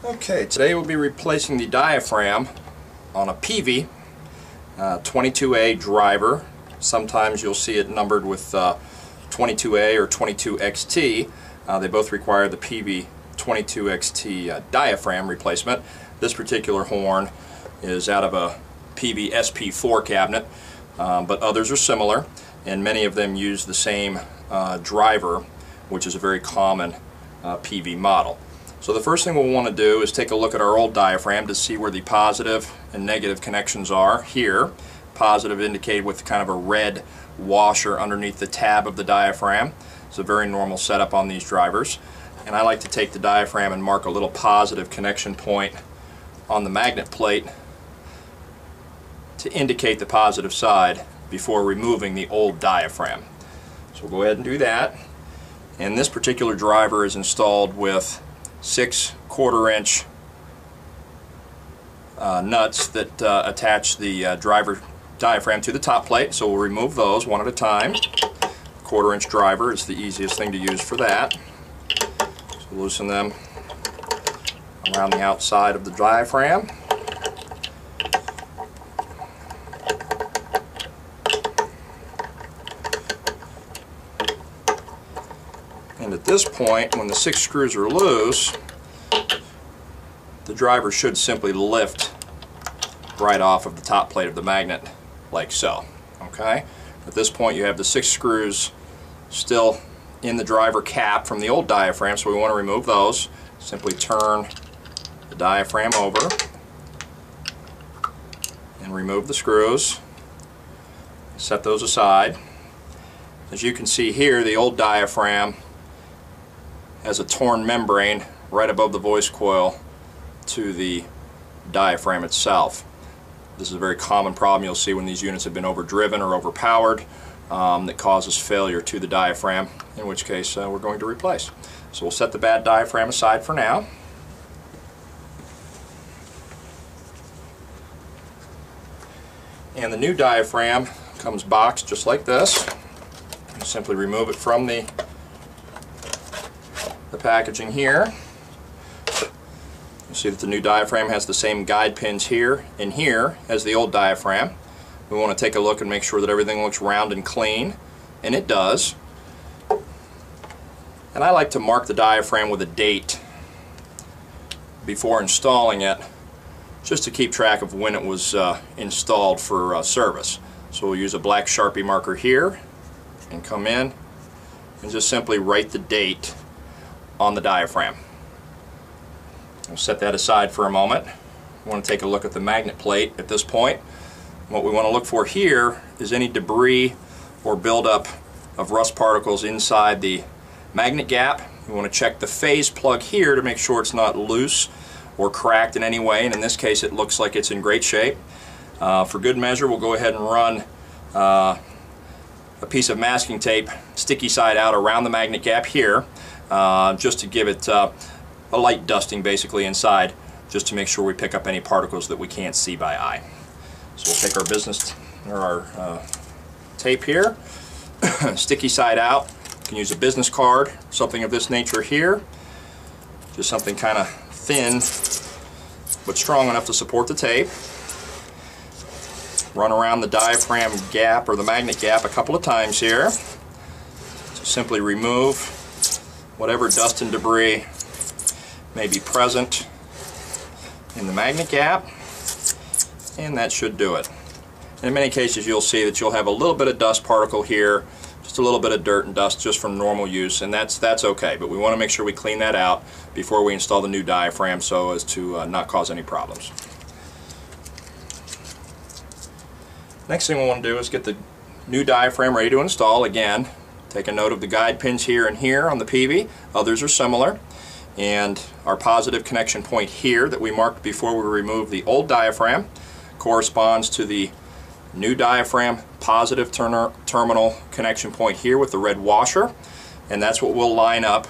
Okay, today we'll be replacing the diaphragm on a Peavey 22A driver. Sometimes you'll see it numbered with 22A or 22XT. They both require the Peavey 22XT diaphragm replacement. This particular horn is out of a Peavey SP4 cabinet, but others are similar, and many of them use the same driver, which is a very common Peavey model. So the first thing we'll want to do is take a look at our old diaphragm to see where the positive and negative connections are. Here, positive indicated with kind of a red washer underneath the tab of the diaphragm. It's a very normal setup on these drivers. And I like to take the diaphragm and mark a little positive connection point on the magnet plate to indicate the positive side before removing the old diaphragm. So we'll go ahead and do that. And this particular driver is installed with 6 1/4-inch nuts that attach the driver diaphragm to the top plate, so we'll remove those one at a time. 1/4-inch driver is the easiest thing to use for that. So loosen them around the outside of the diaphragm. And at this point, when the 6 screws are loose, the driver should simply lift right off of the top plate of the magnet, like so. Okay? At this point, you have the 6 screws still in the driver cap from the old diaphragm, so we want to remove those. Simply turn the diaphragm over and remove the screws. Set those aside. As you can see here, the old diaphragm has a torn membrane right above the voice coil to the diaphragm itself. This is a very common problem you'll see when these units have been overdriven or overpowered that causes failure to the diaphragm, in which case we're going to replace. So we'll set the bad diaphragm aside for now. And the new diaphragm comes boxed just like this. You simply remove it from the packaging here. You'll see that the new diaphragm has the same guide pins here and here as the old diaphragm. We want to take a look and make sure that everything looks round and clean, and it does. And I like to mark the diaphragm with a date before installing it, just to keep track of when it was installed for service. So we'll use a black Sharpie marker here and come in and just simply write the date on the diaphragm. We'll set that aside for a moment. We want to take a look at the magnet plate at this point. What we want to look for here is any debris or buildup of rust particles inside the magnet gap. We want to check the phase plug here to make sure it's not loose or cracked in any way, and in this case it looks like it's in great shape. For good measure, we'll go ahead and run a piece of masking tape sticky side out around the magnet gap here, just to give it a light dusting basically inside, just to make sure we pick up any particles that we can't see by eye. So we'll take our tape here, sticky side out. You can use a business card, something of this nature here, just something kind of thin but strong enough to support the tape. Run around the diaphragm gap or the magnet gap a couple of times here. So simply remove whatever dust and debris may be present in the magnet gap, and that should do it. In many cases you'll see that you'll have a little bit of dust particle here, just a little bit of dirt and dust just from normal use, and that's okay, but we want to make sure we clean that out before we install the new diaphragm so as to not cause any problems. Next thing we want to do is get the new diaphragm ready to install. Again, take a note of the guide pins here and here on the Peavey. Others are similar. And our positive connection point here that we marked before we removed the old diaphragm corresponds to the new diaphragm positive terminal connection point here with the red washer, and that's what we'll line up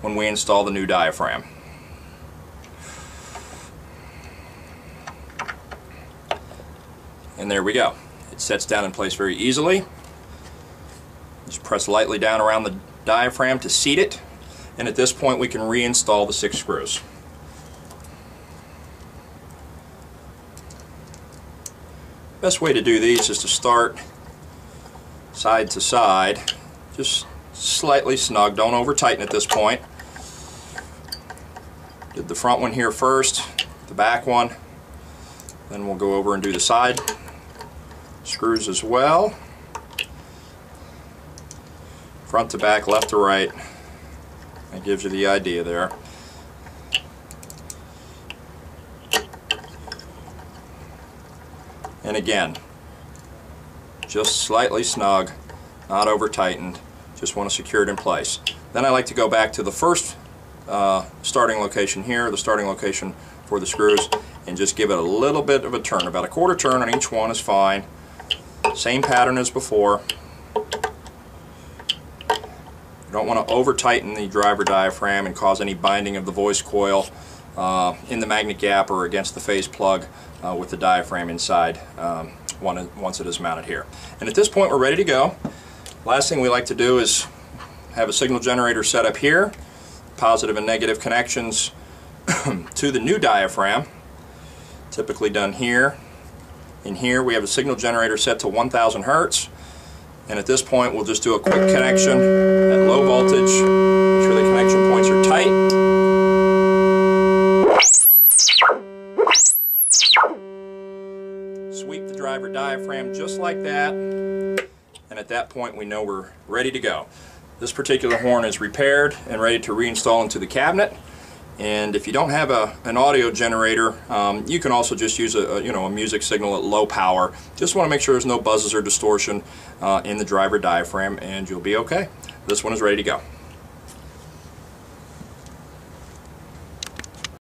when we install the new diaphragm. And there we go. It sets down in place very easily. Just press lightly down around the diaphragm to seat it, and at this point we can reinstall the 6 screws. Best way to do these is to start side to side, just slightly snug, don't over tighten at this point. Did the front one here first, the back one, then we'll go over and do the side screws as well. Front to back, left to right. That gives you the idea there. And again, just slightly snug, not over tightened, just want to secure it in place. Then I like to go back to the first starting location here, the starting location for the screws, and just give it a little bit of a turn. About a quarter turn on each one is fine. Same pattern as before. You don't want to over tighten the driver diaphragm and cause any binding of the voice coil in the magnet gap or against the phase plug with the diaphragm inside once it is mounted here. And at this point we're ready to go. Last thing we like to do is have a signal generator set up here, positive and negative connections to the new diaphragm, typically done here. In here we have a signal generator set to 1000 Hertz, and at this point we'll just do a quick connection at low voltage. Make sure the connection points are tight. Sweep the driver diaphragm just like that, and at that point we know we're ready to go. This particular horn is repaired and ready to reinstall into the cabinet. And if you don't have an audio generator, you can also just use a music signal at low power. Just want to make sure there's no buzzes or distortion in the driver diaphragm, and you'll be okay. This one is ready to go.